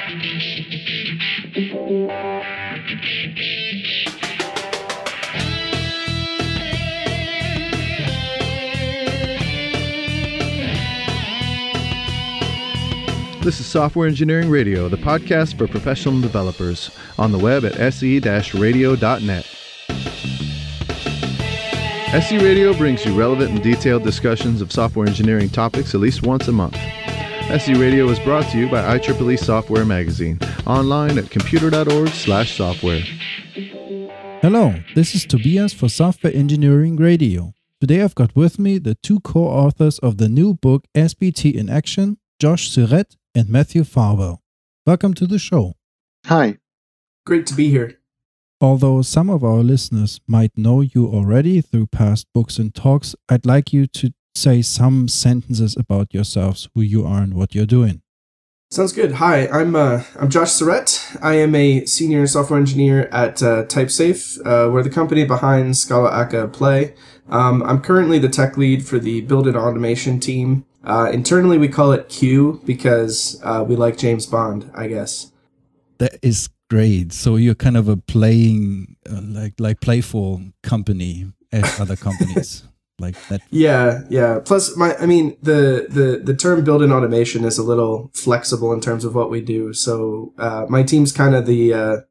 This is Software Engineering Radio, the podcast for professional developers, on the web at SE-Radio.net. SE-Radio brings you relevant and detailed discussions of software engineering topics at least once a month. SE-Radio is brought to you by IEEE Software Magazine, online at computer.org/software. Hello, this is Tobias for Software Engineering Radio. Today I've got with me the two co-authors of the new book SBT in Action, Josh Surratt and Matthew Farwell. Welcome to the show. Hi. Great to be here. Although some of our listeners might know you already through past books and talks, I'd like you to say some sentences about yourselves, who you are and what you're doing. Sounds good. Hi, I'm Josh Surratt. I am a senior software engineer at TypeSafe. We're the company behind Scala Aka Play. I'm currently the tech lead for the build-in automation team. Internally, we call it Q because we like James Bond, I guess. That is great. So you're kind of a playing, like playful company as other companies. Like that. Yeah. Plus, the term build-in automation is a little flexible in terms of what we do. So my team's kind of the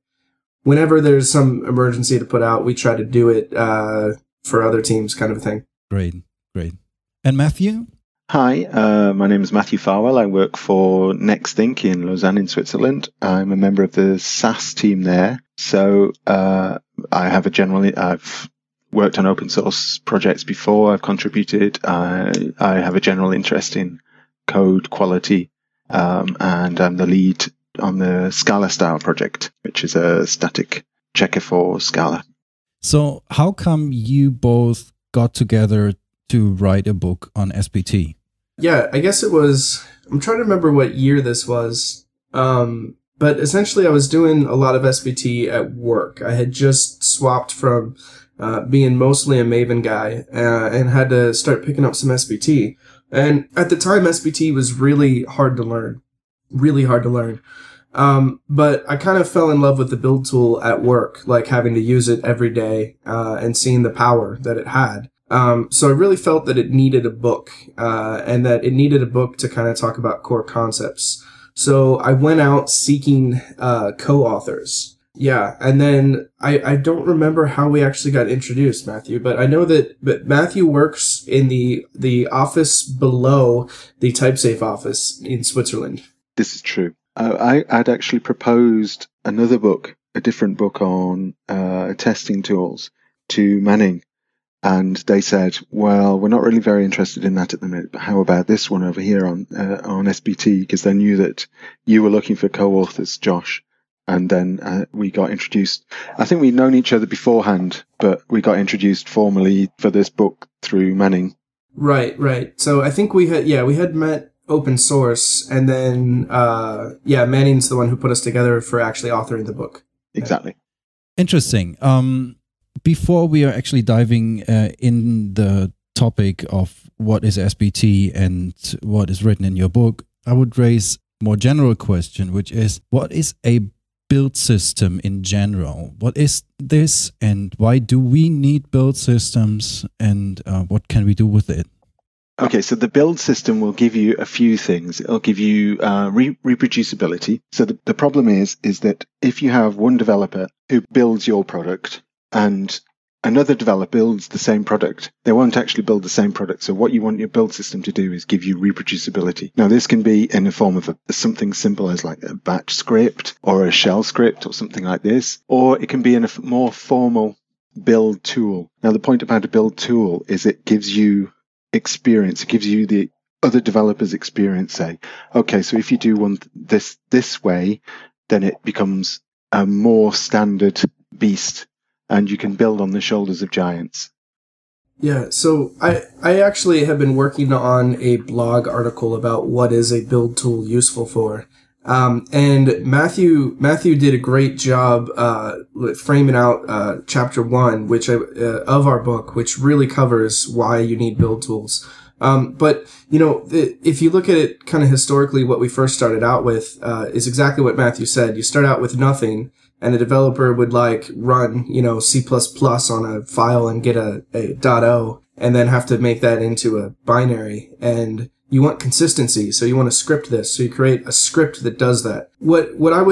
whenever there's some emergency to put out, we try to do it for other teams, kind of a thing. Great. And Matthew? Hi, my name is Matthew Farwell. I work for Nexthink in Lausanne in Switzerland. I'm a member of the SaaS team there. So I've worked on open source projects before. I've contributed. I have a general interest in code quality, and I'm the lead on the Scala Style project, which is a static checker for Scala. So how come you both got together to write a book on SBT? Yeah, I guess it was, I'm trying to remember what year this was. But essentially I was doing a lot of SBT at work. I had just swapped from being mostly a Maven guy and had to start picking up some SBT. And at the time, SBT was really hard to learn. But I kind of fell in love with the build tool at work, like having to use it every day and seeing the power that it had. So I really felt that it needed a book, and that it needed a book to kind of talk about core concepts. So I went out seeking co-authors. Yeah, and then I don't remember how we actually got introduced, Matthew, but I know that Matthew works in the office below the TypeSafe office in Switzerland. This is true. I'd actually proposed another book, a different book on testing tools to Manning. And they said, well, we're not really very interested in that at the minute, but how about this one over here on SBT? Because they knew that you were looking for co-authors, Josh. And then we got introduced. I think we'd known each other beforehand, but we got introduced formally for this book through Manning. Right. So I think we had met open source, and then Manning's the one who put us together for actually authoring the book. Exactly. Interesting. Before we are actually diving in the topic of what is SBT and what is written in your book, I would raise a more general question, which is, what is a build system in general? What is this, and why do we need build systems, and what can we do with it? Okay, so the build system will give you a few things. It'll give you reproducibility. So the problem is that if you have one developer who builds your product, and another developer builds the same product, they won't actually build the same product. So what you want your build system to do is give you reproducibility. Now, this can be in the form of something simple as like a batch script or a shell script or something like this, or it can be in a more formal build tool. Now, the point about a build tool is it gives you experience. It gives you the other developers' experience. Say, okay, so if you do this way, then it becomes a more standard beast, and you can build on the shoulders of giants. Yeah, so I actually have been working on a blog article about what is a build tool useful for. And Matthew did a great job framing out chapter 1, of our book, which really covers why you need build tools. But, if you look at it kind of historically, what we first started out with is exactly what Matthew said. You start out with nothing, and the developer would run, C++ on a file and get a .o, and then have to make that into a binary. And you want consistency, so you want to script this. So you create a script that does that. What I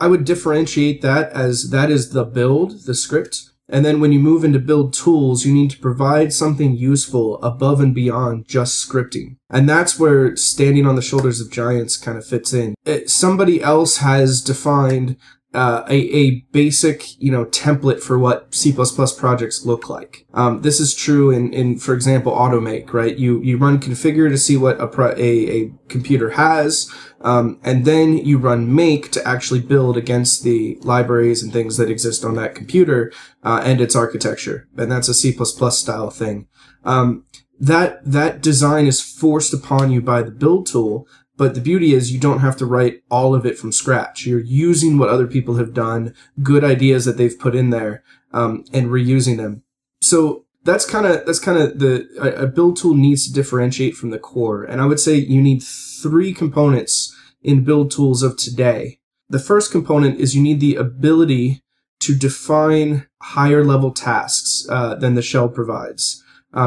would differentiate that as that is the build, the script. And then when you move into build tools, you need to provide something useful above and beyond just scripting. And that's where standing on the shoulders of giants kind of fits in. Somebody else has defined a basic, template for what C++ projects look like. This is true in, for example, automake, right? You run configure to see what a computer has, and then you run make to actually build against the libraries and things that exist on that computer, and its architecture. And that's a C++ style thing. That design is forced upon you by the build tool. But the beauty is you don't have to write all of it from scratch. You're using what other people have done, good ideas that they've put in there, and reusing them. So that's kind of a build tool needs to differentiate from the core. And I would say you need 3 components in build tools of today. The first component is you need the ability to define higher level tasks than the shell provides.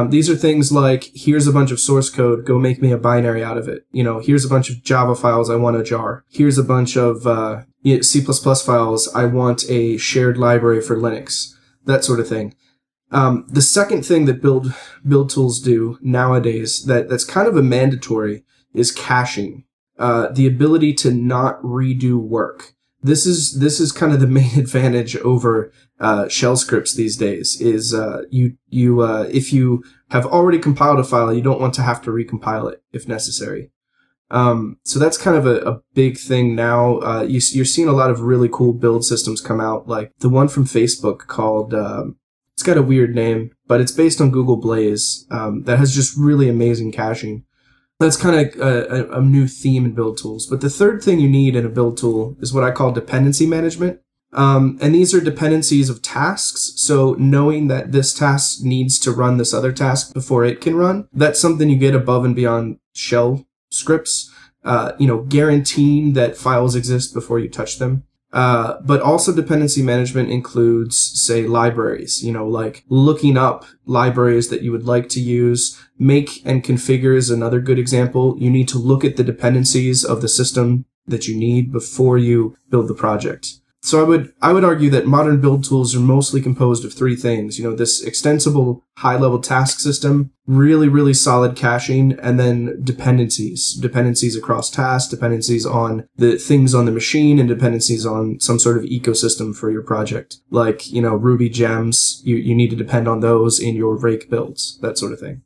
These are things like, here's a bunch of source code, go make me a binary out of it. Here's a bunch of Java files, I want a jar. Here's a bunch of C++ files, I want a shared library for Linux. That sort of thing. The second thing that build tools do nowadays that's kind of a mandatory is caching. The ability to not redo work. This is kind of the main advantage over shell scripts these days. Is if you have already compiled a file, you don't want to have to recompile it if necessary. So that's kind of a big thing now. You're seeing a lot of really cool build systems come out, like the one from Facebook called. It's got a weird name, but it's based on Google Blaze. That has just really amazing caching. That's kind of a new theme in build tools. But the third thing you need in a build tool is what I call dependency management. And these are dependencies of tasks. So knowing that this task needs to run this other task before it can run, that's something you get above and beyond shell scripts. Guaranteeing that files exist before you touch them. But also dependency management includes, say, libraries, like looking up libraries that you would like to use. Make and configure is another good example. You need to look at the dependencies of the system that you need before you build the project. So I would argue that modern build tools are mostly composed of 3 things. This extensible high-level task system, really, really solid caching, and then dependencies across tasks, dependencies on the things on the machine, and dependencies on some sort of ecosystem for your project. Like, Ruby gems, you need to depend on those in your rake builds, that sort of thing.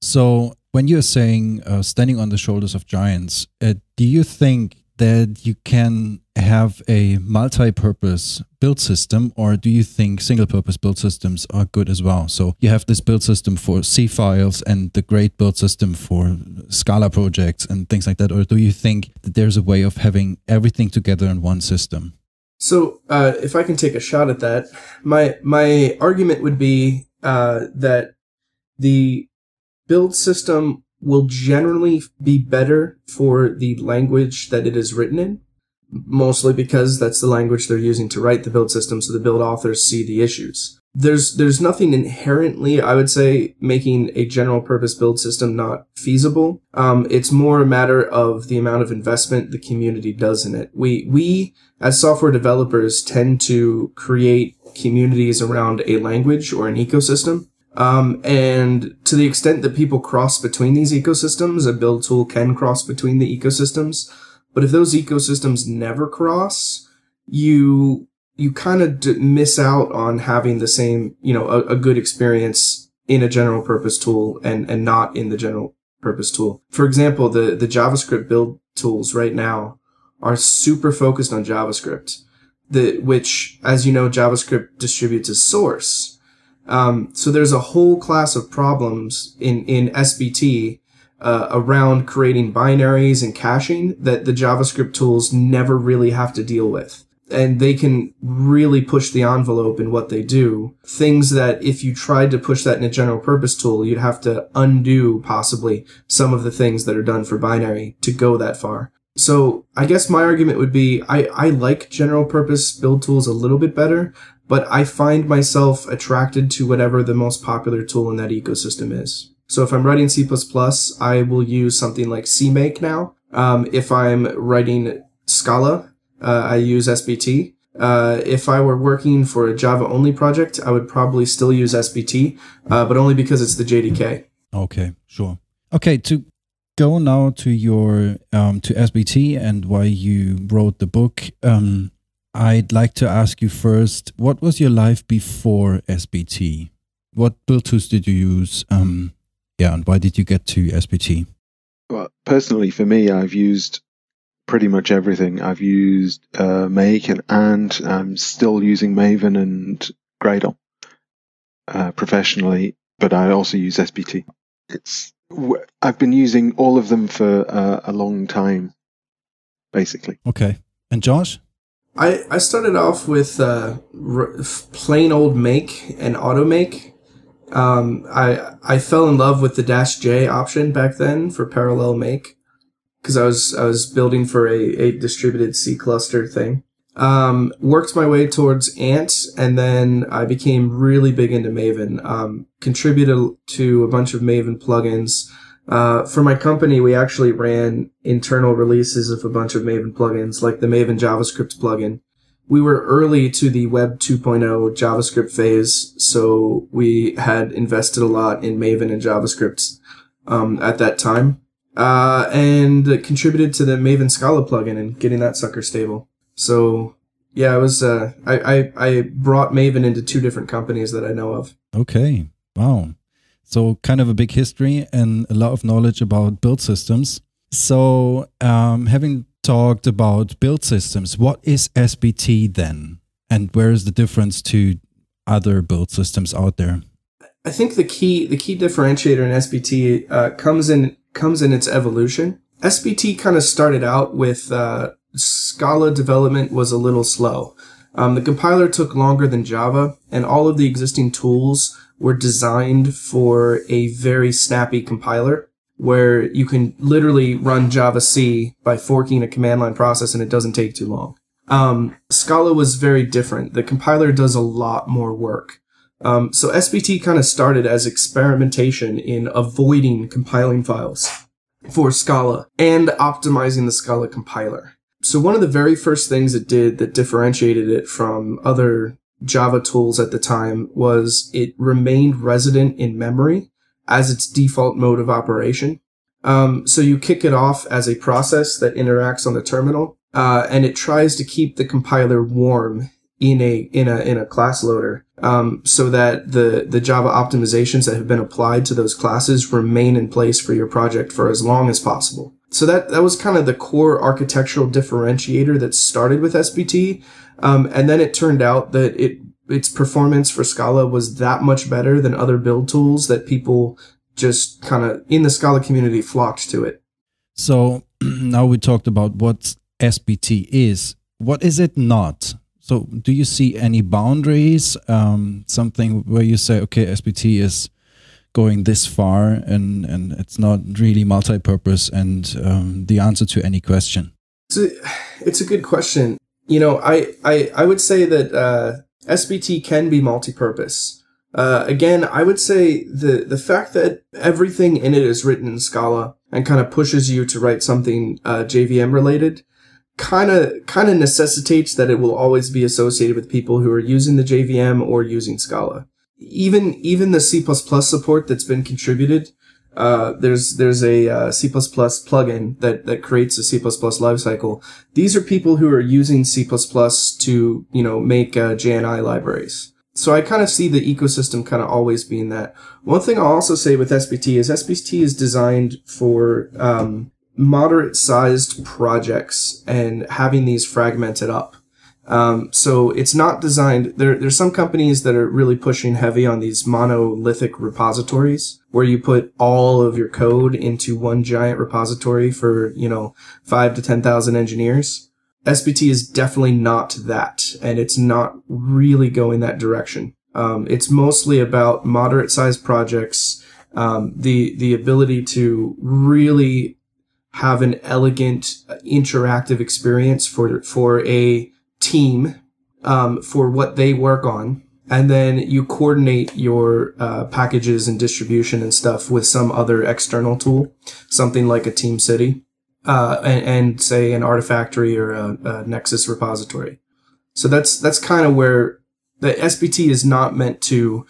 So when you're saying standing on the shoulders of giants, do you think that you can have a multi-purpose build system, or do you think single-purpose build systems are good as well? So you have this build system for C files and the great build system for Scala projects and things like that, or do you think that there's a way of having everything together in one system? So if I can take a shot at that, my argument would be that the build system will generally be better for the language that it is written in, mostly because that's the language they're using to write the build system, so the build authors see the issues. There's nothing inherently, I would say, making a general purpose build system not feasible. It's more a matter of the amount of investment the community does in it. We as software developers tend to create communities around a language or an ecosystem. And to the extent that people cross between these ecosystems, a build tool can cross between the ecosystems. But if those ecosystems never cross, you kind of miss out on having the same, a good experience in a general purpose tool and not in the general purpose tool. For example, the JavaScript build tools right now are super focused on JavaScript, which, as you know, JavaScript distributes as source. So there's a whole class of problems in SBT around creating binaries and caching that the JavaScript tools never really have to deal with. and they can really push the envelope in what they do. Things that if you tried to push that in a general purpose tool, you'd have to undo possibly some of the things that are done for binary to go that far. So I guess my argument would be I like general purpose build tools a little bit better, but I find myself attracted to whatever the most popular tool in that ecosystem is. So if I'm writing C++, I will use something like CMake now. If I'm writing Scala, I use SBT. If I were working for a Java-only project, I would probably still use SBT, but only because it's the JDK. Okay, sure. Okay, to go now to your to SBT and why you wrote the book, I'd like to ask you first, what was your life before SBT? What build tools did you use? And why did you get to SBT? Well, personally, for me, I've used pretty much everything. I've used Make and I'm still using Maven and Gradle professionally, but I also use SBT. I've been using all of them for a long time, basically. Okay. And Josh? I started off with plain old Make and AutoMake. I fell in love with the -J option back then for parallel Make, because I was building for a distributed C cluster thing. Worked my way towards Ant, and then I became really big into Maven. Contributed to a bunch of Maven plugins. For my company, we actually ran internal releases of a bunch of Maven plugins, like the Maven JavaScript plugin. We were early to the Web 2.0 JavaScript phase, so we had invested a lot in Maven and JavaScript at that time, and contributed to the Maven Scala plugin and getting that sucker stable. So yeah, it was I brought Maven into 2 different companies that I know of. Okay, wow. So kind of a big history and a lot of knowledge about build systems. So having talked about build systems, what is SBT then? And where is the difference to other build systems out there? I think the key differentiator in SBT comes in its evolution. SBT kind of started out with Scala development was a little slow. The compiler took longer than Java, and all of the existing tools were designed for a very snappy compiler, where you can literally run Java C by forking a command line process and it doesn't take too long. Scala was very different. The compiler does a lot more work. So SBT kind of started as experimentation in avoiding compiling files for Scala and optimizing the Scala compiler. So one of the very first things it did that differentiated it from other Java tools at the time was it remained resident in memory as its default mode of operation. So you kick it off as a process that interacts on the terminal, and it tries to keep the compiler warm in a class loader, so that the Java optimizations that have been applied to those classes remain in place for your project for as long as possible. So that was kind of the core architectural differentiator that started with SBT, and then it turned out that its performance for Scala was that much better than other build tools that people just kind of in the Scala community flocked to it. So now we talked about what SBT is. What is it not? So do you see any boundaries? Something where you say, okay, SBT is going this far and it's not really multi-purpose and the answer to any question? It's a good question. You know, I would say that SBT can be multi-purpose. Again, I would say the fact that everything in it is written in Scala and kind of pushes you to write something JVM related kind of necessitates that it will always be associated with people who are using the JVM or using Scala. Even the C++ support that's been contributed, there's a C++ plugin that creates a C++ lifecycle. These are people who are using C++ to, make JNI libraries. So I kind of see the ecosystem kind of always being that. One thing I'll also say with SBT is designed for moderate-sized projects and having these fragmented up. So it's not designed. There's some companies that are really pushing heavy on these monolithic repositories where you put all of your code into one giant repository for 5,000 to 10,000 engineers. SBT is definitely not that, and it's not really going that direction. It's mostly about moderate-sized projects, the ability to really have an elegant, interactive experience for a team, for what they work on. And then you coordinate your packages and distribution and stuff with some other external tool, something like a Team City, and say an Artifactory or a Nexus repository. So that's kind of where the SBT is not meant to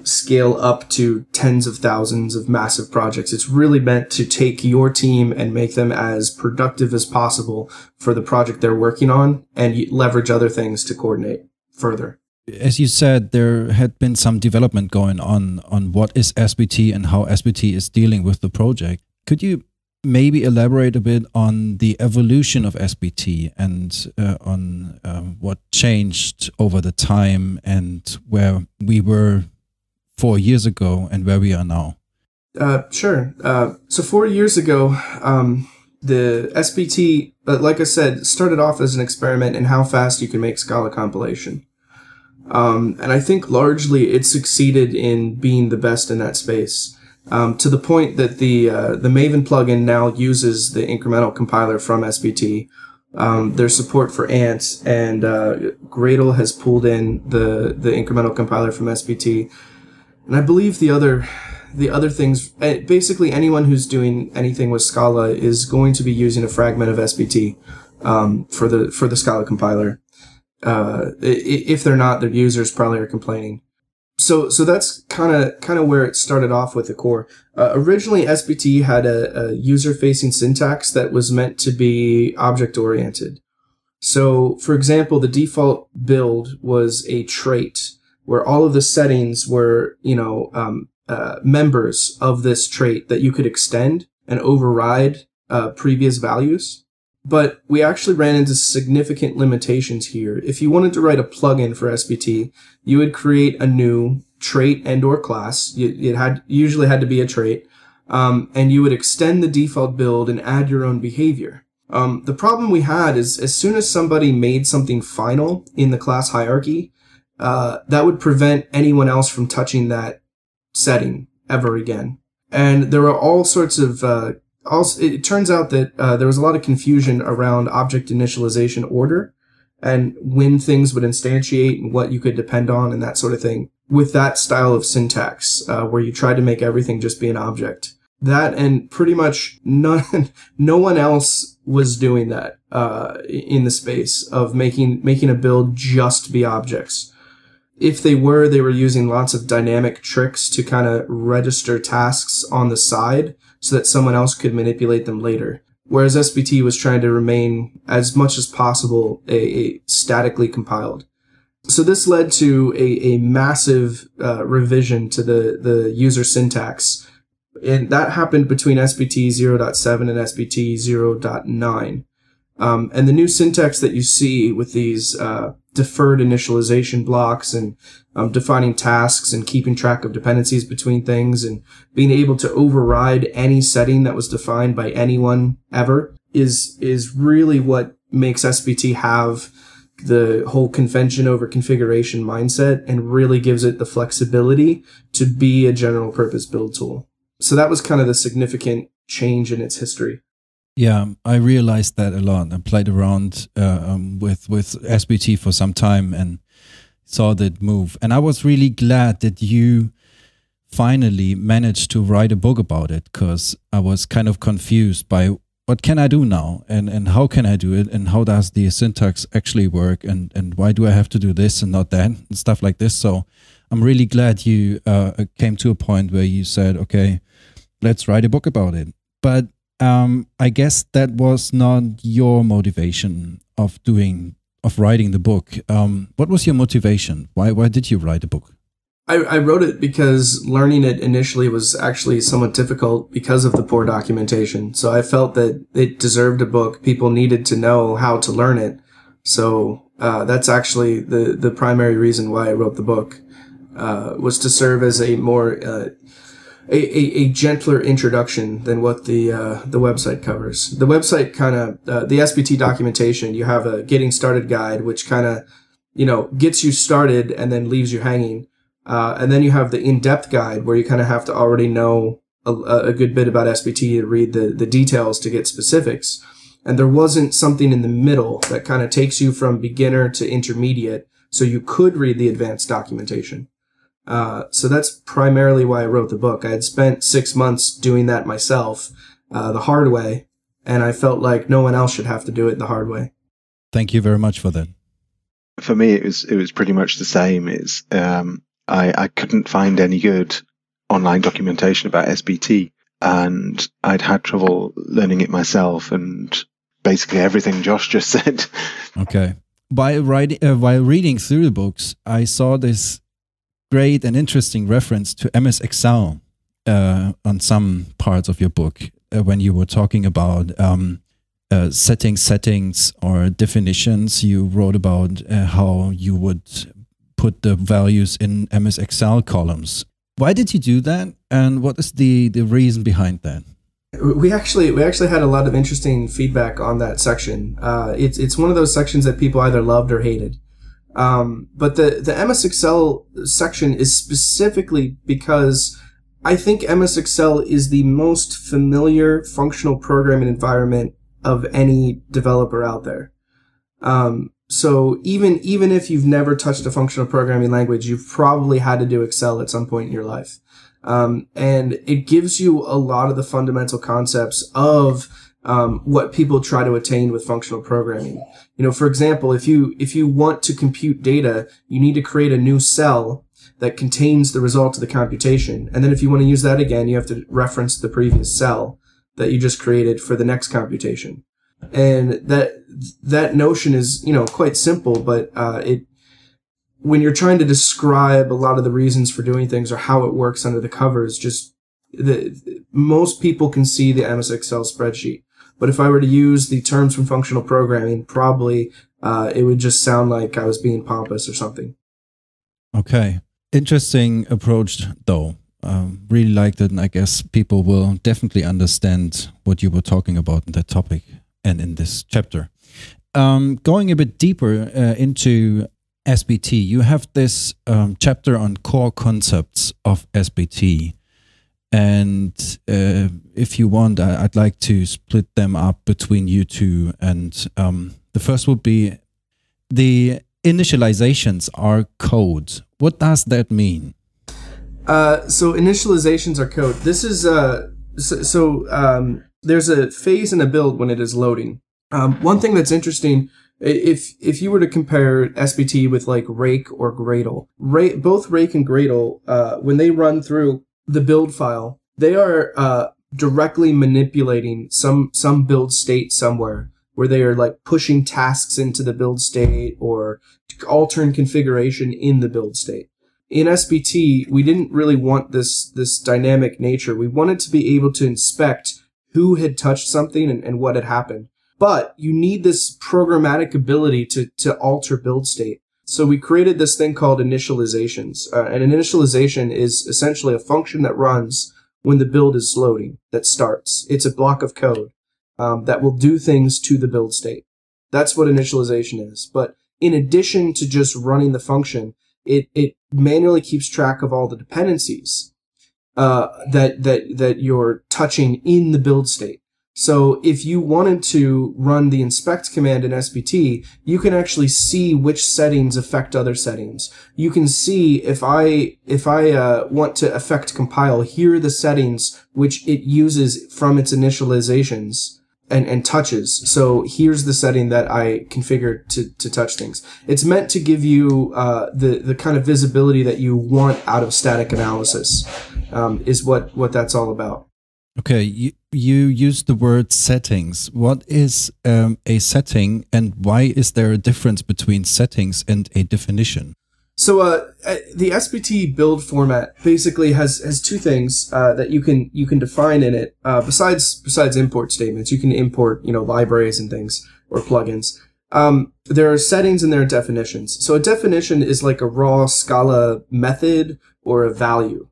scale up to tens of thousands of massive projects. It's really meant to take your team and make them as productive as possible for the project they're working on, and leverage other things to coordinate further. As you said, there had been some development going on what is SBT and how SBT is dealing with the project. Could you maybe elaborate a bit on the evolution of SBT and on what changed over the time and where we were 4 years ago and where we are now? Sure. So 4 years ago, the SBT, like I said, started off as an experiment in how fast you can make Scala compilation. And I think largely it succeeded in being the best in that space, to the point that the Maven plugin now uses the incremental compiler from SBT. There's support for Ant, and Gradle has pulled in the incremental compiler from SBT. And I believe the other things, basically anyone who's doing anything with Scala is going to be using a fragment of SBT for the Scala compiler. If they're not, their users probably are complaining. So that's kind of where it started off with the core. Originally, SBT had a user-facing syntax that was meant to be object-oriented. So, for example, the default build was a trait where all of the settings were, members of this trait that you could extend and override previous values. But we actually ran into significant limitations here. If you wanted to write a plugin for SBT, you would create a new trait and or class. It usually had to be a trait. And you would extend the default build and add your own behavior. The problem we had is as soon as somebody made something final in the class hierarchy, that would prevent anyone else from touching that setting ever again. And there were all sorts of also, it turns out that there was a lot of confusion around object initialization order and when things would instantiate and what you could depend on and that sort of thing with that style of syntax, where you tried to make everything just be an object. That, and pretty much no one else was doing that in the space of making a build just be objects. If they were using lots of dynamic tricks to kind of register tasks on the side so that someone else could manipulate them later. Whereas SBT was trying to remain, as much as possible, a statically compiled. So this led to a massive revision to the user syntax. And that happened between SBT 0.7 and SBT 0.9. And the new syntax that you see with these deferred initialization blocks and defining tasks and keeping track of dependencies between things and being able to override any setting that was defined by anyone ever is really what makes SBT have the whole convention over configuration mindset and really gives it the flexibility to be a general purpose build tool. So that was kind of the significant change in its history. Yeah, I realized that a lot. I played around with SBT for some time and saw that move. And I was really glad that you finally managed to write a book about it, because I was kind of confused by what can I do now and how can I do it and how does the syntax actually work and why do I have to do this and not that and stuff like this. So I'm really glad you came to a point where you said, okay, let's write a book about it. But I guess that was not your motivation of writing the book. What was your motivation? Why did you write a book? I wrote it because learning it initially was actually somewhat difficult because of the poor documentation. So I felt that it deserved a book. People needed to know how to learn it. So that's actually the primary reason why I wrote the book, was to serve as a more a gentler introduction than what the website covers. The website kind of, the SBT documentation, you have a getting started guide, which kind of, gets you started and then leaves you hanging. And then you have the in-depth guide where you kind of have to already know a good bit about SBT to read the details to get specifics. And there wasn't something in the middle that kind of takes you from beginner to intermediate, so you could read the advanced documentation. So that's primarily why I wrote the book. I had spent 6 months doing that myself, the hard way, and I felt like no one else should have to do it the hard way. Thank you very much for that. For me, it was pretty much the same. I couldn't find any good online documentation about SBT, and I'd had trouble learning it myself, and basically everything Josh just said. Okay. While reading through the books, I saw this great and interesting reference to MS Excel on some parts of your book when you were talking about settings or definitions. You wrote about how you would put the values in MS Excel columns. Why did you do that, and what is the reason behind that? We actually had a lot of interesting feedback on that section. It's one of those sections that people either loved or hated. But the MS Excel section is specifically because I think MS Excel is the most familiar functional programming environment of any developer out there. So even if you've never touched a functional programming language, you've probably had to do Excel at some point in your life. And it gives you a lot of the fundamental concepts of what people try to attain with functional programming. For example, if you want to compute data, you need to create a new cell that contains the result of the computation. And then if you want to use that again, you have to reference the previous cell that you just created for the next computation. And that notion is, quite simple, but when you're trying to describe a lot of the reasons for doing things or how it works under the covers, most people can see the MS Excel spreadsheet. But if I were to use the terms from functional programming, probably it would just sound like I was being pompous or something. Okay. Interesting approach, though. Really liked it, and I guess people will definitely understand what you were talking about in that topic and in this chapter. Going a bit deeper into SBT, you have this chapter on core concepts of SBT. And if you want, I'd like to split them up between you two. And the first would be the initializations are code. What does that mean? So initializations are code. This is there's a phase in a build when it is loading. One thing that's interesting, if you were to compare SBT with like Rake or Gradle, both Rake and Gradle, when they run through the build file, they are directly manipulating some build state somewhere where they are like pushing tasks into the build state or altering configuration in the build state. In SBT, we didn't really want this dynamic nature. We wanted to be able to inspect who had touched something and what had happened. But you need this programmatic ability to alter build state. So we created this thing called initializations. An initialization is essentially a function that runs when the build is loading, that starts. It's a block of code that will do things to the build state. That's what initialization is. But in addition to just running the function, it manually keeps track of all the dependencies that you're touching in the build state. So if you wanted to run the inspect command in SBT, you can actually see which settings affect other settings. You can see if I want to affect compile, here are the settings which it uses from its initializations and touches. So here's the setting that I configured to touch things. It's meant to give you the kind of visibility that you want out of static analysis, is what that's all about. Okay, you used the word settings. What is a setting, and why is there a difference between settings and a definition? So the SBT build format basically has two things that you can define in it. Besides import statements, you can import libraries and things or plugins. There are settings and there are definitions. So a definition is like a raw Scala method or a value.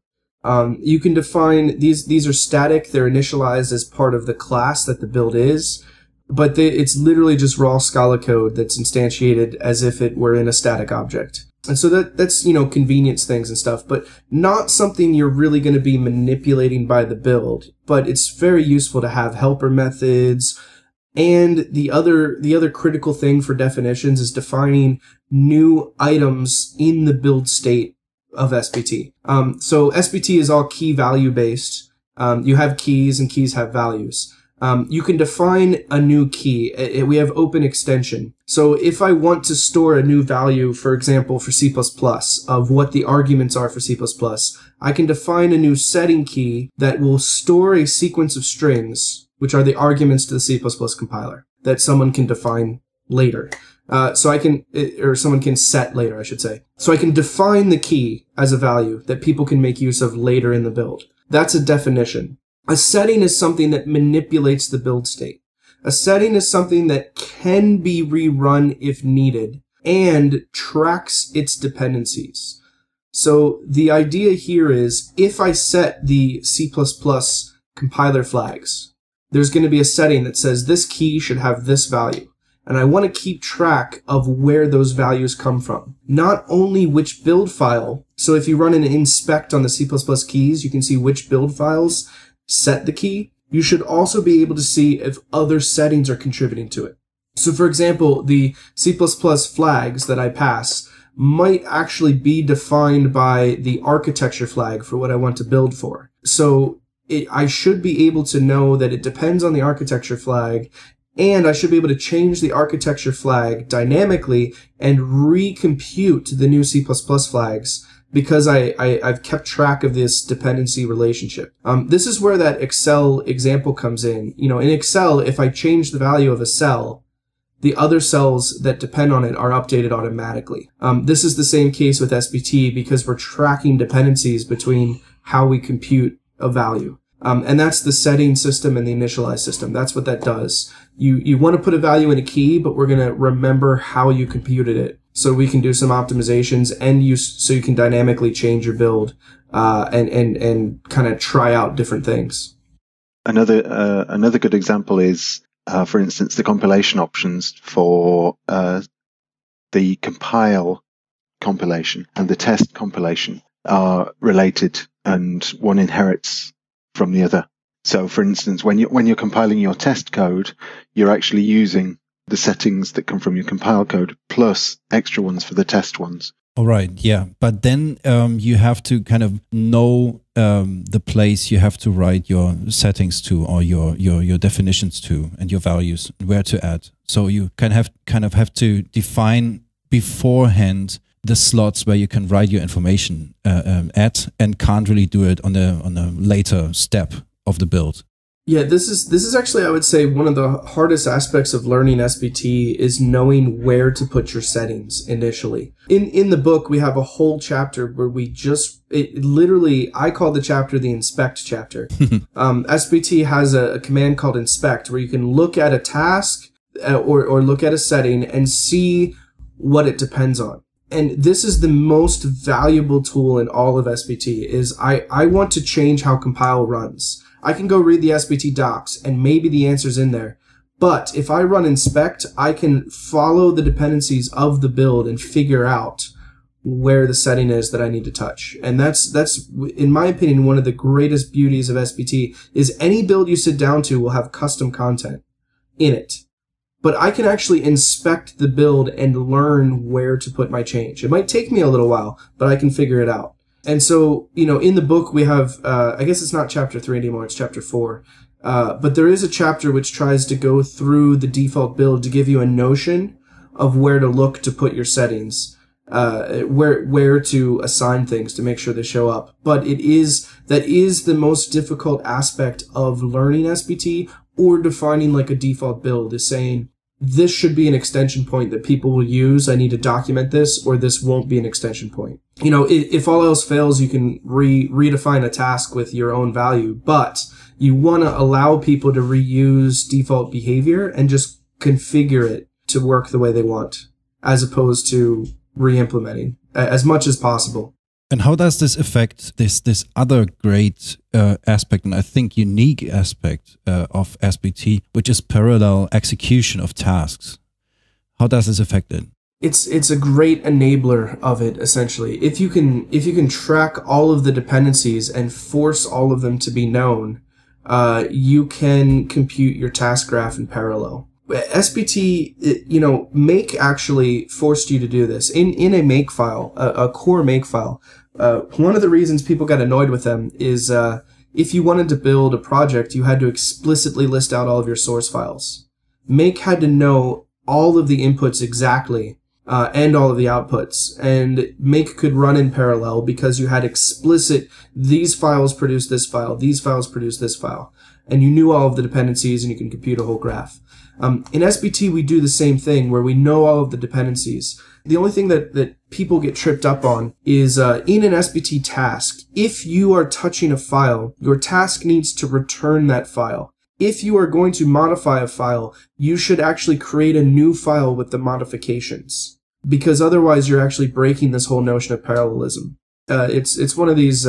You can define these are static. They're initialized as part of the class that the build is, but it's literally just raw Scala code that's instantiated as if it were in a static object. And so that's, convenience things and stuff, but not something you're really going to be manipulating by the build. But it's very useful to have helper methods. And the other critical thing for definitions is defining new items in the build state of SBT. So SBT is all key value based. You have keys and keys have values. You can define a new key. We have open extension. So if I want to store a new value, for example, for C++, of what the arguments are for C++, I can define a new setting key that will store a sequence of strings, which are the arguments to the C++ compiler, that someone can define later. Someone can set later, I should say. So I can define the key as a value that people can make use of later in the build. That's a definition. A setting is something that manipulates the build state. A setting is something that can be rerun if needed and tracks its dependencies. So the idea here is if I set the C++ compiler flags, there's going to be a setting that says this key should have this value. And I want to keep track of where those values come from. Not only which build file. So if you run an inspect on the C++ keys, you can see which build files set the key. You should also be able to see if other settings are contributing to it. So for example, the C++ flags that I pass might actually be defined by the architecture flag for what I want to build for. So I should be able to know that it depends on the architecture flag, and I should be able to change the architecture flag dynamically and recompute the new C++ flags because I've kept track of this dependency relationship. This is where that Excel example comes in. In Excel, if I change the value of a cell, the other cells that depend on it are updated automatically. This is the same case with SBT because we're tracking dependencies between how we compute a value. And that's the setting system and the initialize system. That's what that does. You want to put a value in a key, but we're going to remember how you computed it. So we can do some optimizations so you can dynamically change your build, and kind of try out different things. Another good example is, for instance, the compilation options for the compile compilation and the test compilation are related, and one inherits from the other. So, for instance, when you're compiling your test code, you're actually using the settings that come from your compile code plus extra ones for the test ones. All right, yeah. But then you have to kind of know the place you have to write your settings to, or your definitions to, and your values, where to add. So you kind of have to define beforehand the slots where you can write your information at, and can't really do it on a later step of the build. Yeah, this is actually, I would say, one of the hardest aspects of learning SBT is knowing where to put your settings initially. In the book, we have a whole chapter where literally, I call the chapter the inspect chapter. SBT has a command called inspect where you can look at a task or look at a setting and see what it depends on. And this is the most valuable tool in all of SBT is I want to change how compile runs. I can go read the SBT docs and maybe the answer's in there. But if I run inspect, I can follow the dependencies of the build and figure out where the setting is that I need to touch. And that's in my opinion, one of the greatest beauties of SBT is any build you sit down to will have custom content in it. But I can actually inspect the build and learn where to put my change. It might take me a little while, but I can figure it out. And so, in the book we have, I guess it's not chapter 3 anymore, it's chapter 4. But there is a chapter which tries to go through the default build to give you a notion of where to look to put your settings, where to assign things to make sure they show up. But that is the most difficult aspect of learning SBT or defining like a default build, is saying, this should be an extension point that people will use. I need to document this, or this won't be an extension point. If all else fails, you can redefine a task with your own value, but you want to allow people to reuse default behavior and just configure it to work the way they want, as opposed to re-implementing as much as possible. And how does this affect this other great aspect, and I think unique aspect of SBT, which is parallel execution of tasks? How does this affect it? It's a great enabler of it, essentially. If you can track all of the dependencies and force all of them to be known, you can compute your task graph in parallel. SBT, make actually forced you to do this in a make file, a core make file. One of the reasons people got annoyed with them is if you wanted to build a project, you had to explicitly list out all of your source files. Make had to know all of the inputs exactly and all of the outputs, and make could run in parallel because you had explicit, these files produce this file, these files produce this file, and you knew all of the dependencies and you can compute a whole graph. In SBT, we do the same thing where we know all of the dependencies. The only thing that people get tripped up on is in an SBT task, if you are touching a file, your task needs to return that file. If you are going to modify a file, you should actually create a new file with the modifications, because otherwise you're actually breaking this whole notion of parallelism. It's one of these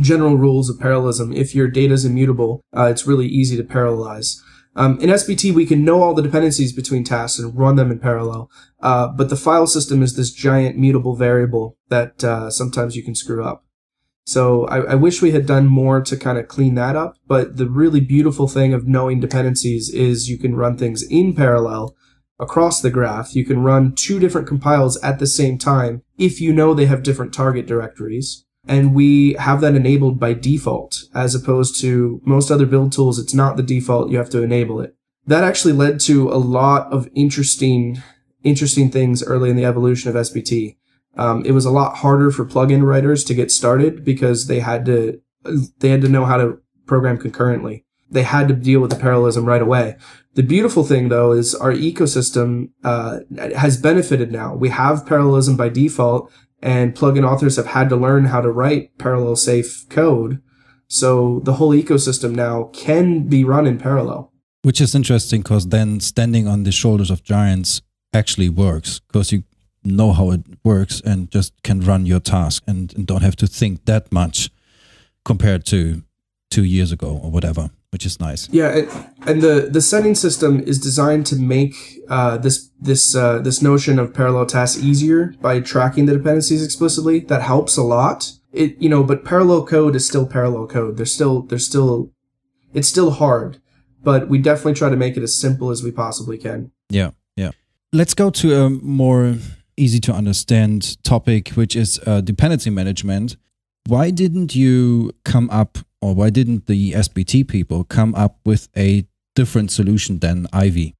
general rules of parallelism. If your data is immutable, it's really easy to parallelize. In SBT, we can know all the dependencies between tasks and run them in parallel, but the file system is this giant mutable variable that sometimes you can screw up. So I wish we had done more to kind of clean that up, but the really beautiful thing of knowing dependencies is you can run things in parallel across the graph. You can run two different compiles at the same time if you know they have different target directories. And we have that enabled by default, as opposed to most other build tools. It's not the default. You have to enable it. That actually led to a lot of interesting things early in the evolution of SBT. It was a lot harder for plugin writers to get started because they had to know how to program concurrently. They had to deal with the parallelism right away. The beautiful thing, though, is our ecosystem has benefited now. We have parallelism by default, and plugin authors have had to learn how to write parallel safe code. So the whole ecosystem now can be run in parallel. Which is interesting, because then standing on the shoulders of giants actually works, because you know how it works and just can run your task and don't have to think that much compared to 2 years ago or whatever, which is nice. Yeah, and the setting system is designed to make this notion of parallel tasks easier by tracking the dependencies explicitly. That helps a lot. But parallel code is still parallel code. It's still hard, but we definitely try to make it as simple as we possibly can. Yeah. Let's go to a more easy to understand topic, which is dependency management. Why didn't you come up, or why didn't the SBT people come up with a different solution than Ivy?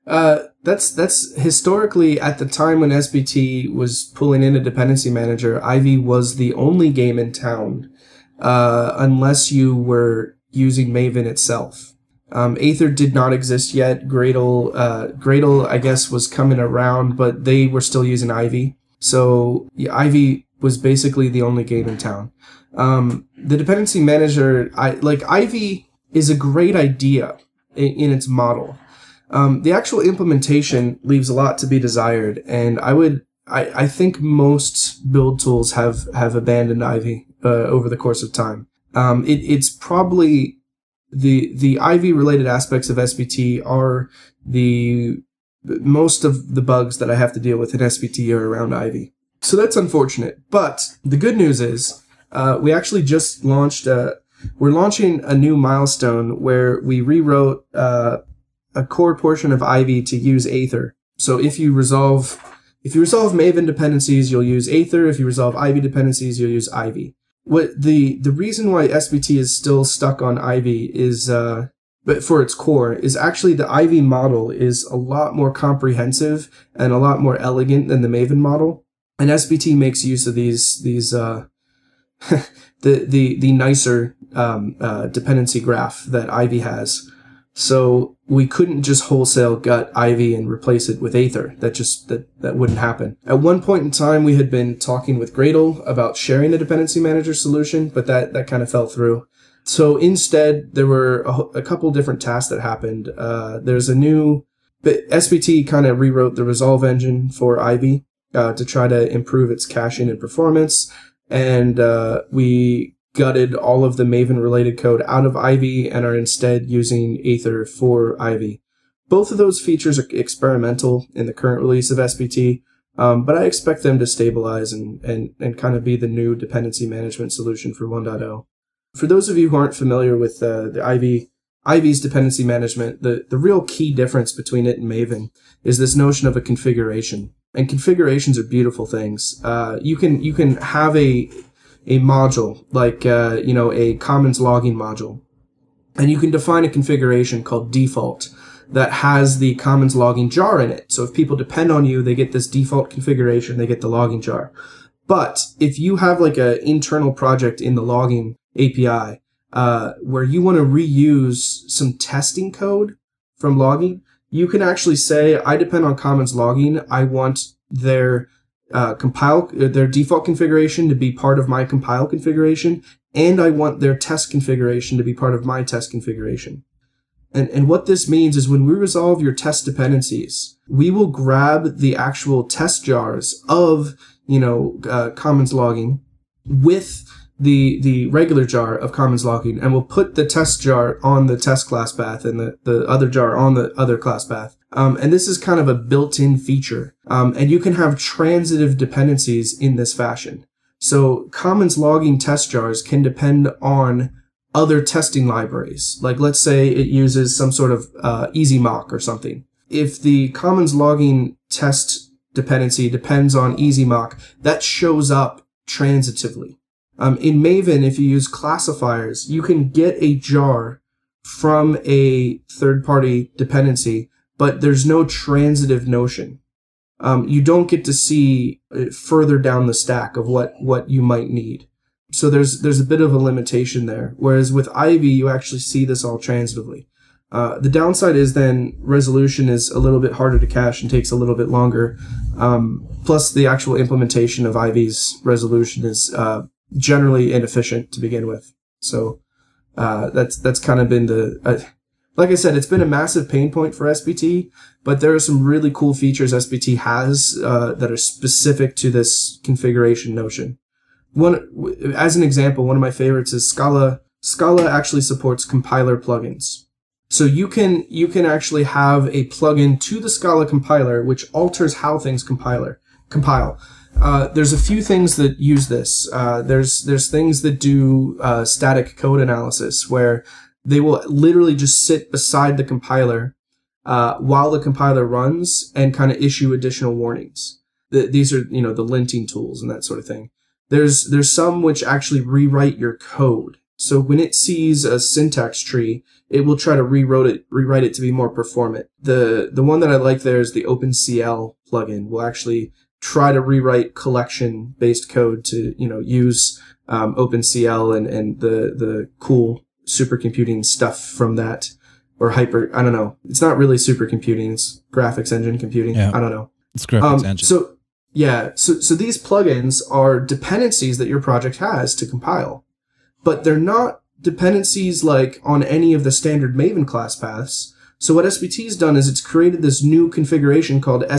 That's historically, at the time when SBT was pulling in a dependency manager, Ivy was the only game in town, unless you were using Maven itself. Aether did not exist yet. Gradle, I guess, was coming around, but they were still using Ivy. So yeah, Ivy was basically the only game in town. The dependency manager, Ivy is a great idea in its model. The actual implementation leaves a lot to be desired, and I think most build tools have abandoned Ivy over the course of time. It's probably the Ivy related aspects of SBT are most of the bugs that I have to deal with in SBT are around Ivy. So that's unfortunate. But the good news is we actually just launched we're launching a new milestone where we rewrote a core portion of Ivy to use Aether. So if you resolve Maven dependencies, you'll use Aether. If you resolve Ivy dependencies, you'll use Ivy. What the reason why SBT is still stuck on Ivy is but for its core is actually the Ivy model is a lot more comprehensive and a lot more elegant than the Maven model. And SBT makes use of these the nicer dependency graph that Ivy has. So we couldn't just wholesale gut Ivy and replace it with Aether. That wouldn't happen. At one point in time, we had been talking with Gradle about sharing a dependency manager solution, but that kind of fell through. So instead, there were a couple different tasks that happened. There's a new, but SBT kind of rewrote the resolve engine for Ivy to try to improve its caching and performance. and we gutted all of the Maven-related code out of Ivy and are instead using Aether for Ivy. Both of those features are experimental in the current release of SBT, but I expect them to stabilize and kind of be the new dependency management solution for 1.0. For those of you who aren't familiar with the Ivy's dependency management, the real key difference between it and Maven is this notion of a configuration. And configurations are beautiful things. You can have a module like a Commons logging module, and you can define a configuration called default that has the Commons logging jar in it. So if people depend on you, they get this default configuration, they get the logging jar. But if you have like an internal project in the logging API where you want to reuse some testing code from logging, you can actually say, I depend on Commons logging. I want their their default configuration to be part of my compile configuration, and I want their test configuration to be part of my test configuration. And what this means is when we resolve your test dependencies, we will grab the actual test jars of, Commons logging with the regular jar of Commons logging, and we'll put the test jar on the test class path and the other jar on the other class path. And this is kind of a built-in feature. And you can have transitive dependencies in this fashion. So Commons logging test jars can depend on other testing libraries. Like let's say it uses some sort of EasyMock or something. If the Commons logging test dependency depends on EasyMock, that shows up transitively. In Maven, if you use classifiers, you can get a jar from a third-party dependency, but there's no transitive notion. You don't get to see further down the stack of what you might need. So there's a bit of a limitation there. Whereas with Ivy, you actually see this all transitively. The downside is then resolution is a little bit harder to cache and takes a little bit longer. Plus the actual implementation of Ivy's resolution is generally inefficient to begin with. So that's kind of been like I said, it's been a massive pain point for SBT, but there are some really cool features SBT has that are specific to this configuration notion. As an example, one of my favorites is Scala. Scala actually supports compiler plugins. So you can actually have a plugin to the Scala compiler which alters how things compile. There's a few things that use this. There's things that do static code analysis where they will literally just sit beside the compiler while the compiler runs and kind of issue additional warnings. These are the linting tools and that sort of thing. There's some which actually rewrite your code. So when it sees a syntax tree, it will try to rewrite it to be more performant. The one that I like there is the OpenCL plugin. Will actually try to rewrite collection-based code to use OpenCL and the cool supercomputing stuff from that, or I don't know. It's not really supercomputing. It's graphics engine computing. Yeah. I don't know. It's graphics engine. So these plugins are dependencies that your project has to compile, but they're not dependencies like on any of the standard Maven class paths. So what SBT's done is it's created this new configuration called I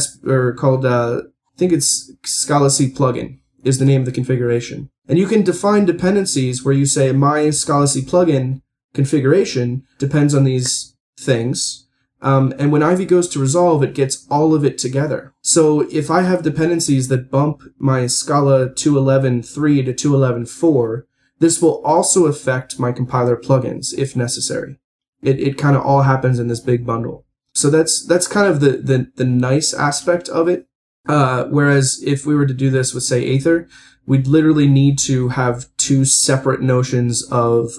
think it's Scala C plugin is the name of the configuration. And you can define dependencies where you say my Scala C plugin configuration depends on these things. And when Ivy goes to resolve, it gets all of it together. So if I have dependencies that bump my Scala 2.11.3 to 2.11.4, this will also affect my compiler plugins if necessary. It kind of all happens in this big bundle. So that's kind of the nice aspect of it. Whereas if we were to do this with, say, Aether, we'd literally need to have two separate notions of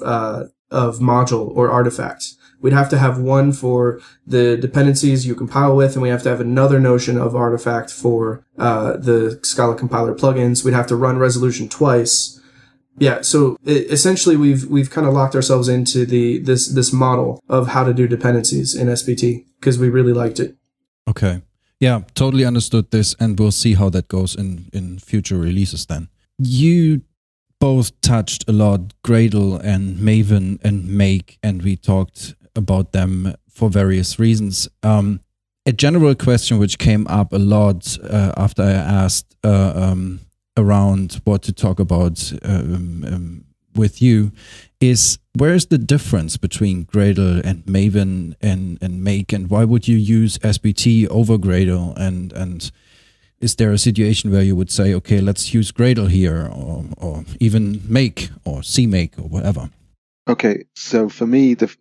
module or artifact. We'd have to have one for the dependencies you compile with, and we have to have another notion of artifact for the Scala compiler plugins. We'd have to run resolution twice. Yeah, so essentially we've kind of locked ourselves into this model of how to do dependencies in SBT because we really liked it. Okay. Yeah, totally understood this, and we'll see how that goes in future releases then. You both touched a lot Gradle and Maven and Make, and we talked about them for various reasons. A general question which came up a lot after I asked around what to talk about with you is, where's the difference between Gradle and Maven and Make, and why would you use SBT over Gradle? And is there a situation where you would say, okay, let's use Gradle here, or even Make or CMake or whatever? Okay, so for me, the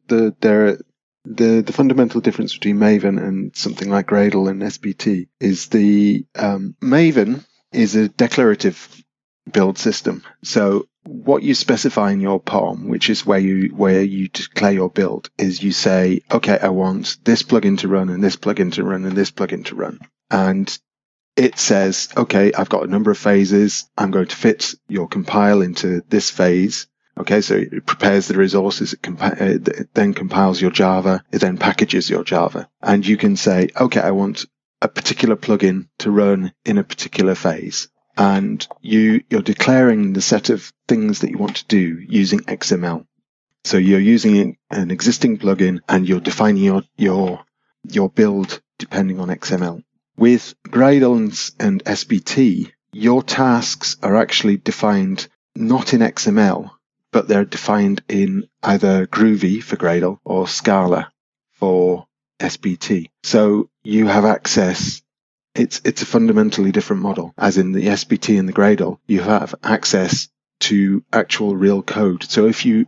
fundamental difference between Maven and something like Gradle and SBT is the Maven is a declarative build system. So what you specify in your POM, which is where you declare your build, is you say, okay, I want this plugin to run and this plugin to run and this plugin to run. And it says, okay, I've got a number of phases. I'm going to fit your compile into this phase. Okay, so it prepares the resources, it then compiles your Java, it then packages your Java. And you can say, okay, I want a particular plugin to run in a particular phase. And you're declaring the set of things that you want to do using XML. So you're using an existing plugin and you're defining your build depending on XML. With Gradle and SBT, your tasks are actually defined not in XML, but they're defined in either Groovy for Gradle or Scala for SBT. So you have access. It's a fundamentally different model. As in the SBT and the Gradle, you have access to actual real code. So if you,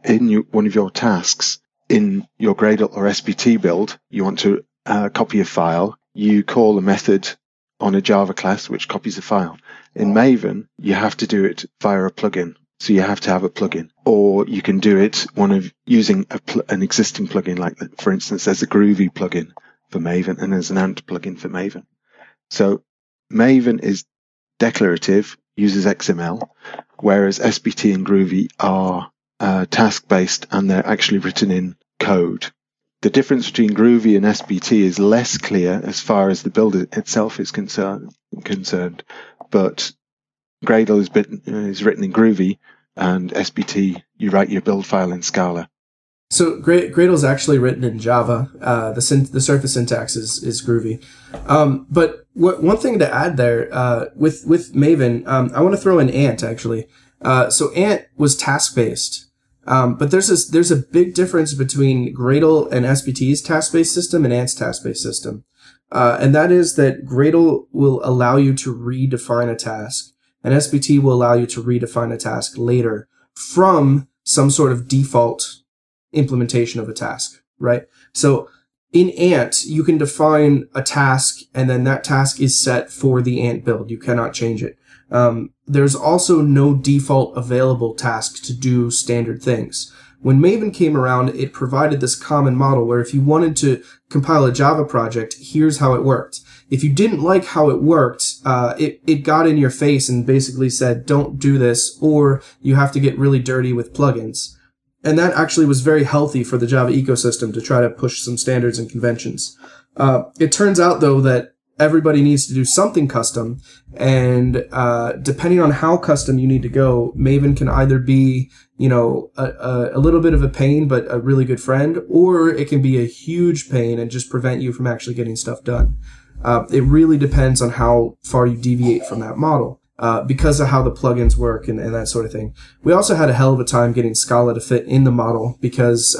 one of your tasks in your Gradle or SBT build, you want to copy a file, you call a method on a Java class which copies a file. In Maven, you have to do it via a plugin. So you have to have a plugin, or you can do it using an existing plugin. Like, for instance, there's a Groovy plugin for Maven and there's an Ant plugin for Maven. So Maven is declarative, uses XML, whereas SBT and Groovy are task-based and they're actually written in code. The difference between Groovy and SBT is less clear as far as the build itself is concerned, but Gradle is written in Groovy, and SBT, you write your build file in Scala. So Gradle is actually written in Java. The surface syntax is Groovy. But one thing to add there with Maven, I want to throw in Ant actually. So Ant was task based, but there's a big difference between Gradle and SBT's task based system and Ant's task based system, and that is that Gradle will allow you to redefine a task, and SBT will allow you to redefine a task later from some sort of default implementation of a task, right? So in Ant, you can define a task, and then that task is set for the Ant build. You cannot change it. There's also no default available task to do standard things. When Maven came around, it provided this common model where if you wanted to compile a Java project, here's how it worked. If you didn't like how it worked, it got in your face and basically said, don't do this, or you have to get really dirty with plugins. And that actually was very healthy for the Java ecosystem to try to push some standards and conventions. It turns out, though, that everybody needs to do something custom, and depending on how custom you need to go, Maven can either be, a little bit of a pain but a really good friend, or it can be a huge pain and just prevent you from actually getting stuff done. It really depends on how far you deviate from that model. Because of how the plugins work and that sort of thing. We also had a hell of a time getting Scala to fit in the model because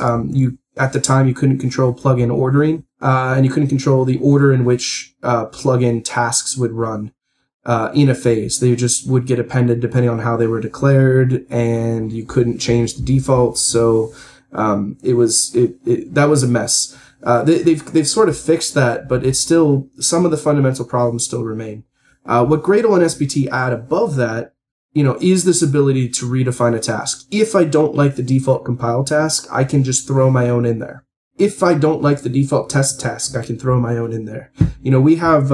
at the time you couldn't control plugin ordering, and you couldn't control the order in which plugin tasks would run in a phase. They just would get appended depending on how they were declared, and you couldn't change the defaults. So that was a mess. They've sort of fixed that, but it's still, some of the fundamental problems still remain. What Gradle and SBT add above that, is this ability to redefine a task. If I don't like the default compile task, I can just throw my own in there. If I don't like the default test task, I can throw my own in there. We have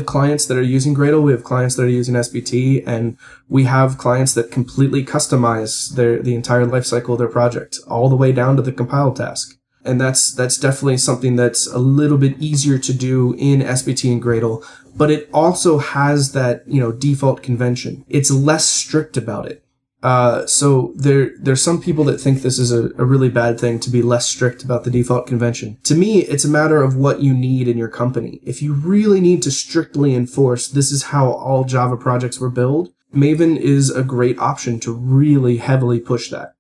clients that are using Gradle, we have clients that are using SBT, and we have clients that completely customize the entire lifecycle of their project, all the way down to the compile task. And that's definitely something that's a little bit easier to do in SBT and Gradle, but it also has that, default convention. It's less strict about it. So there's some people that think this is a really bad thing to be less strict about the default convention. To me, it's a matter of what you need in your company. If you really need to strictly enforce this is how all Java projects were built, Maven is a great option to really heavily push that.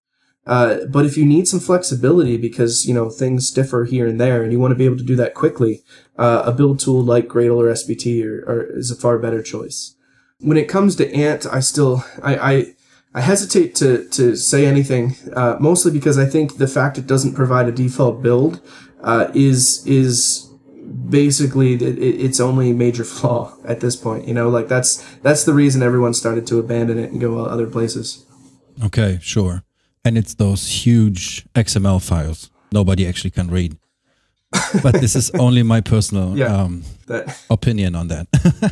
But if you need some flexibility because, things differ here and there and you want to be able to do that quickly, a build tool like Gradle or SBT is a far better choice. When it comes to Ant, I hesitate to say anything, mostly because I think the fact it doesn't provide a default build is basically its only major flaw at this point. That's the reason everyone started to abandon it and go other places. Okay, sure. And it's those huge XML files nobody actually can read. But this is only my personal opinion on that.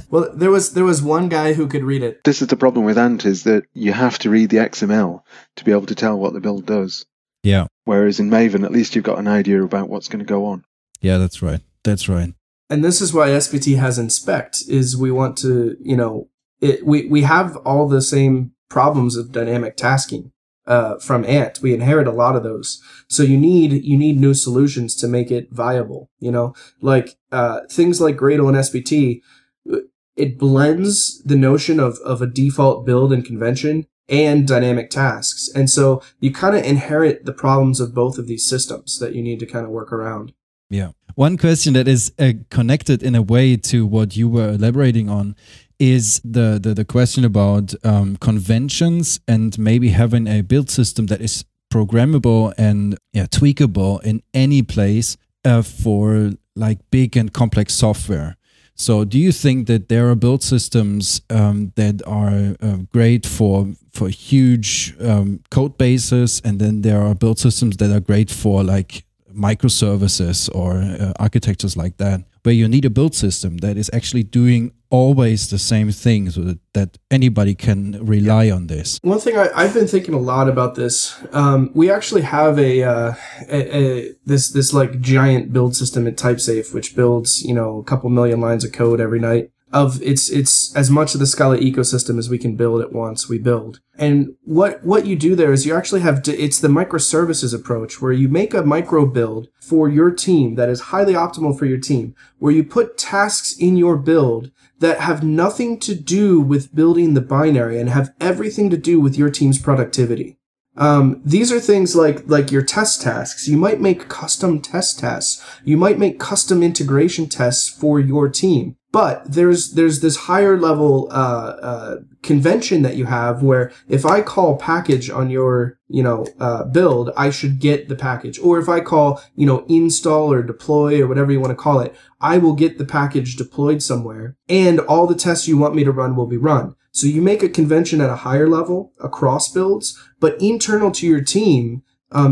Well, there was one guy who could read it. This is the problem with Ant, is that you have to read the XML to be able to tell what the build does. Yeah. Whereas in Maven, at least you've got an idea about what's going to go on. Yeah, that's right. That's right. And this is why SBT has inspect, is we want to, we have all the same problems of dynamic tasking. From Ant, we inherit a lot of those. So you need new solutions to make it viable. Things like Gradle and SBT, it blends the notion of a default build and convention and dynamic tasks. And so you kind of inherit the problems of both of these systems that you need to kind of work around. Yeah. One question that is connected in a way to what you were elaborating on is the question about conventions and maybe having a build system that is programmable and tweakable in any place for like big and complex software. So do you think that there are build systems that are great for huge code bases, and then there are build systems that are great for like microservices or architectures like that, where you need a build system that is actually doing always the same thing so that anybody can rely on this? One thing I've been thinking a lot about this. We actually have this like giant build system at TypeSafe, which builds, a couple million lines of code every night. It's as much of the Scala ecosystem as we can build at once, we build. And what you do there is you actually it's the microservices approach, where you make a micro build for your team that is highly optimal for your team, where you put tasks in your build that have nothing to do with building the binary and have everything to do with your team's productivity. These are things like your test tasks. You might make custom test tasks. You might make custom integration tests for your team. But there's this higher level convention that you have where if I call package on your build, I should get the package. Or if I call install or deploy or whatever you want to call it, I will get the package deployed somewhere, and all the tests you want me to run will be run. So you make a convention at a higher level across builds, but internal to your team,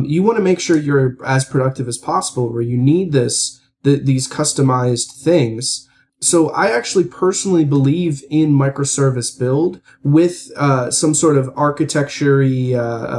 you want to make sure you're as productive as possible, where you need these customized things. So I actually personally believe in microservice build with some sort of architecture-y,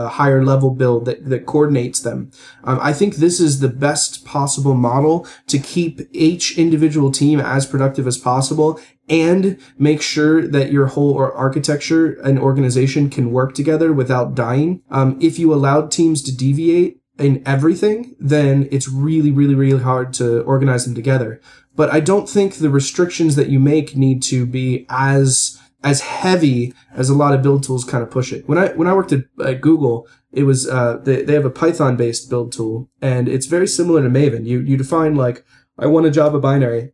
higher level build that coordinates them. I think this is the best possible model to keep each individual team as productive as possible and make sure that your whole architecture and organization can work together without dying. If you allowed teams to deviate in everything, then it's really, really, really hard to organize them together. But I don't think the restrictions that you make need to be as heavy as a lot of build tools kind of push it. When I worked at Google, it was they have a Python based build tool, and it's very similar to Maven. You define like, I want a Java binary,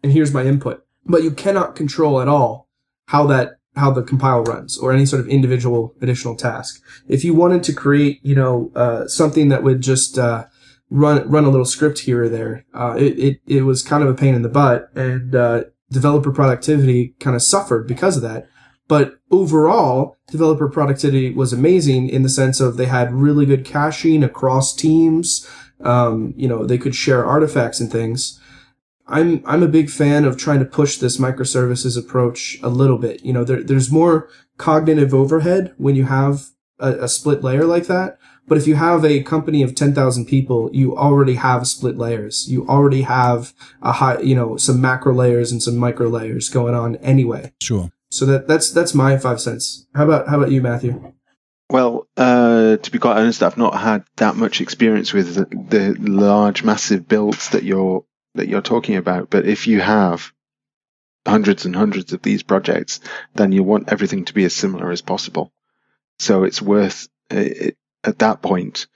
and here's my input, but you cannot control at all how the compile runs or any sort of individual additional task. If you wanted to create something that would just run a little script here or there, it was kind of a pain in the butt, and developer productivity kind of suffered because of that. But overall, developer productivity was amazing in the sense of they had really good caching across teams. They could share artifacts and things. I'm a big fan of trying to push this microservices approach a little bit. There's more cognitive overhead when you have a split layer like that. But if you have a company of 10,000 people, you already have split layers. You already have some macro layers and some micro layers going on anyway. Sure. So that's my 5 cents. How about you, Matthew? Well, to be quite honest, I've not had that much experience with the large, massive builds that you're talking about. But if you have hundreds and hundreds of these projects, then you want everything to be as similar as possible. So it's worth it, at that point.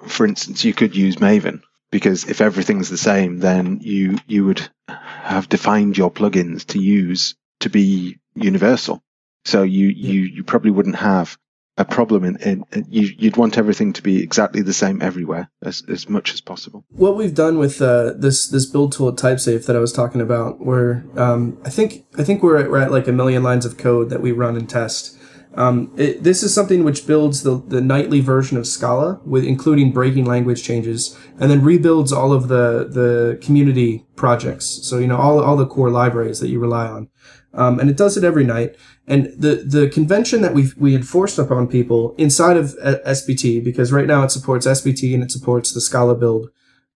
For instance, you could use Maven, because if everything's the same, then you would have defined your plugins to use to be universal. So you probably wouldn't have a problem in you'd want everything to be exactly the same everywhere as much as possible. What we've done with this build tool at TypeSafe that I was talking about, where I think we're at like 1 million lines of code that we run and test. This is something which builds the nightly version of Scala, with including breaking language changes, and then rebuilds all of the community projects. So all the core libraries that you rely on, and it does it every night. And the convention that we enforced upon people inside of SBT, because right now it supports SBT and it supports the Scala build.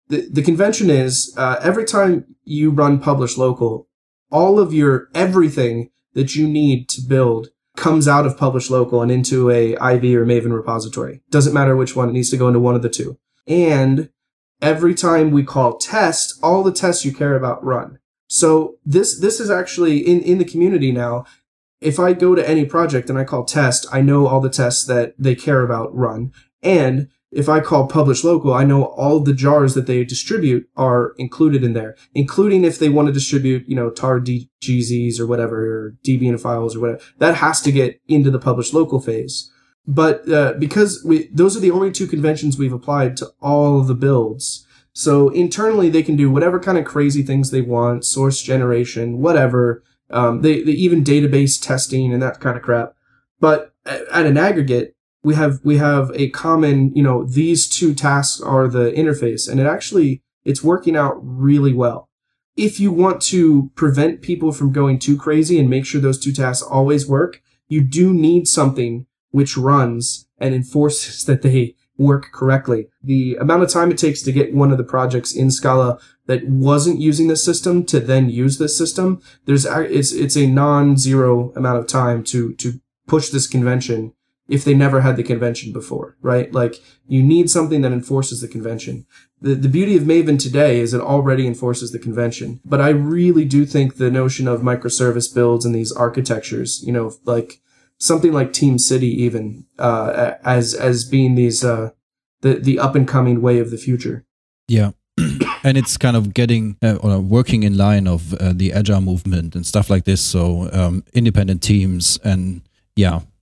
The convention is every time you run publish local, all of everything that you need to build comes out of publish local and into a Ivy or Maven repository. Doesn't matter which one, it needs to go into one of the two. And every time we call test, all the tests you care about run. So this is actually in the community now. If I go to any project and I call test, I know all the tests that they care about run. And if I call publish local, I know all the jars that they distribute are included in there, including if they want to distribute, tar DGZs or whatever, or Debian files or whatever. That has to get into the publish local phase. But because those are the only two conventions we've applied to all the builds. So internally, they can do whatever kind of crazy things they want, source generation, whatever. They even database testing and that kind of crap. But at an aggregate, we have a common, these two tasks are the interface, and it's working out really well. If you want to prevent people from going too crazy and make sure those two tasks always work, you do need something which runs and enforces that they work correctly. The amount of time it takes to get one of the projects in Scala that wasn't using this system to then use this system, it's a non-zero amount of time to push this convention if they never had the convention before, right? Like, you need something that enforces the convention. The beauty of Maven today is it already enforces the convention. But I really do think the notion of microservice builds and these architectures, like something like Team City even, as being these, the up and coming way of the future. Yeah. And it's kind of getting or working in line of the agile movement and stuff like this. So independent teams, and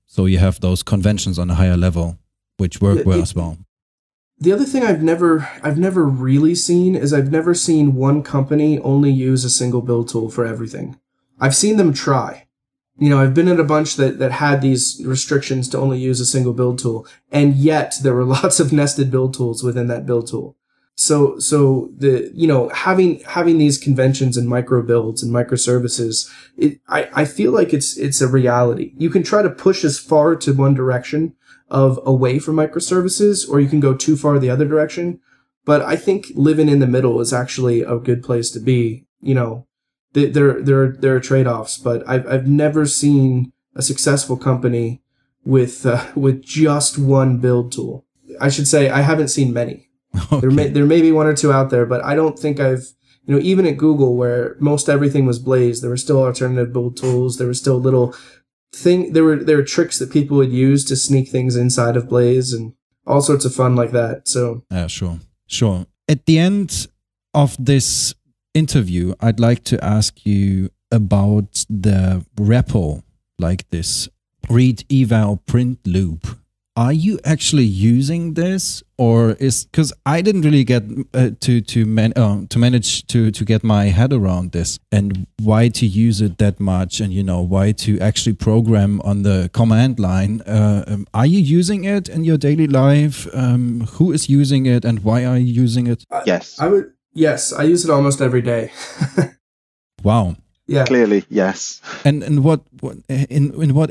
so you have those conventions on a higher level, which work well as well. The other thing I've never really seen is I've never seen one company only use a single build tool for everything. I've seen them try. I've been at a bunch that had these restrictions to only use a single build tool, and yet there were lots of nested build tools within that build tool. So having these conventions and micro builds and microservices, I feel like it's a reality. You can try to push as far to one direction of away from microservices, or you can go too far the other direction. But I think living in the middle is actually a good place to be. There are trade-offs, but I've never seen a successful company with just one build tool. I should say I haven't seen many. Okay. There may be one or two out there, but I don't think I've, even at Google, where most everything was Blaze, there were still alternative build tools. There were still there were tricks that people would use to sneak things inside of Blaze and all sorts of fun like that. So sure. At the end of this interview, I'd like to ask you about the repo, like this read eval print loop. Are you actually using this, or because I didn't really get to manage to get my head around this, and why to use it that much, and why to actually program on the command line. Are you using it in your daily life? Who is using it, and why are you using it? Yes, Yes, I use it almost every day. Wow. Yeah. Clearly, yes. And in what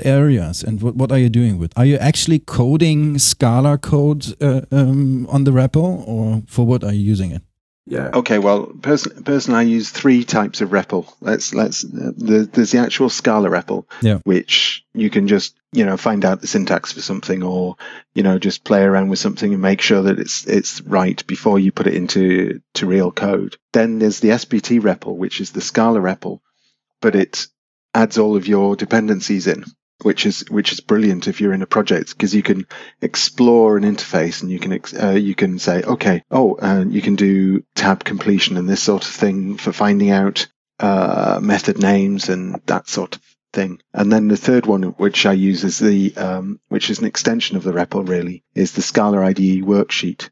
areas, and what are you doing with? Are you actually coding Scala code on the repo, or for what are you using it? Yeah. Okay, well, personally, I use 3 types of REPL. There's the actual Scala REPL, which you can just, find out the syntax for something, or, just play around with something and make sure that it's right before you put it into real code. Then there's the SBT REPL, which is the Scala REPL, but it adds all of your dependencies in, which is brilliant if you're in a project, because you can explore an interface and you can say, okay, you can do tab completion and this sort of thing for finding out method names and that sort of thing. And then the third one, which I use is which is an extension of the REPL, really, is the Scala Ide Worksheet,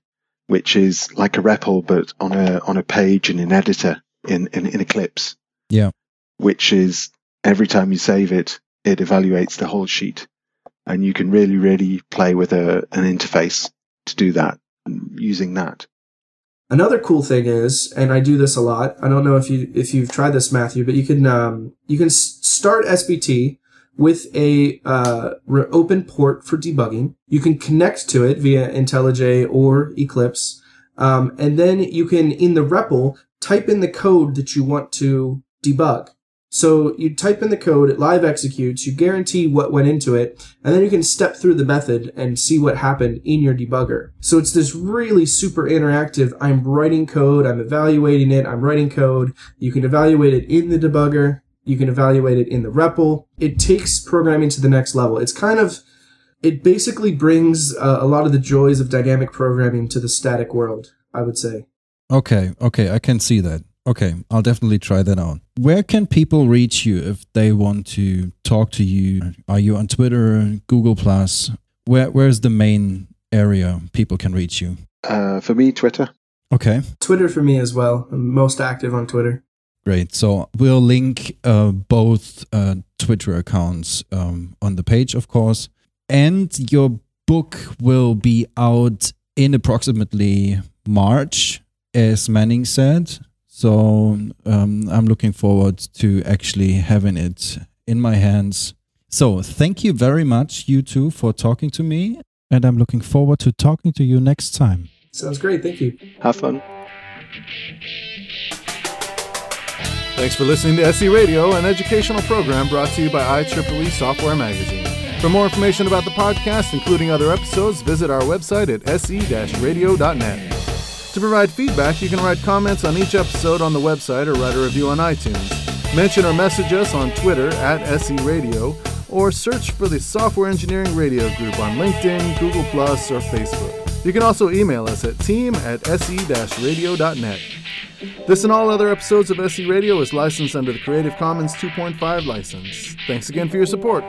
which is like a REPL but on a page in an editor in Eclipse. Yeah. Which is, every time you save it, it evaluates the whole sheet, and you can really, really play with an interface to do that using that. Another cool thing is, and I do this a lot, I don't know if you've tried this, Matthew, but you can start SBT with a open port for debugging. You can connect to it via IntelliJ or Eclipse, and then you can, in the REPL, type in the code that you want to debug. So you type in the code, it live executes, you guarantee what went into it, and then you can step through the method and see what happened in your debugger. So it's this really super interactive, I'm writing code, I'm evaluating it, I'm writing code. You can evaluate it in the debugger, you can evaluate it in the REPL. It takes programming to the next level. It basically brings a lot of the joys of dynamic programming to the static world, I would say. Okay, I can see that. Okay, I'll definitely try that out. Where can people reach you if they want to talk to you? Are you on Twitter, Google+? Where's the main area people can reach you? For me, Twitter. Okay. Twitter for me as well. I'm most active on Twitter. Great. So we'll link both Twitter accounts on the page, of course. And your book will be out in approximately March, as Manning said. So I'm looking forward to actually having it in my hands. So thank you very much, you two, for talking to me. And I'm looking forward to talking to you next time. Sounds great. Thank you. Have fun. Thanks for listening to SE Radio, an educational program brought to you by IEEE Software Magazine. For more information about the podcast, including other episodes, visit our website at se-radio.net. To provide feedback, you can write comments on each episode on the website or write a review on iTunes. Mention or message us on Twitter at SE-Radio, or search for the Software Engineering Radio Group on LinkedIn, Google+, or Facebook. You can also email us at team@se-radio.net. This and all other episodes of SE Radio is licensed under the Creative Commons 2.5 license. Thanks again for your support.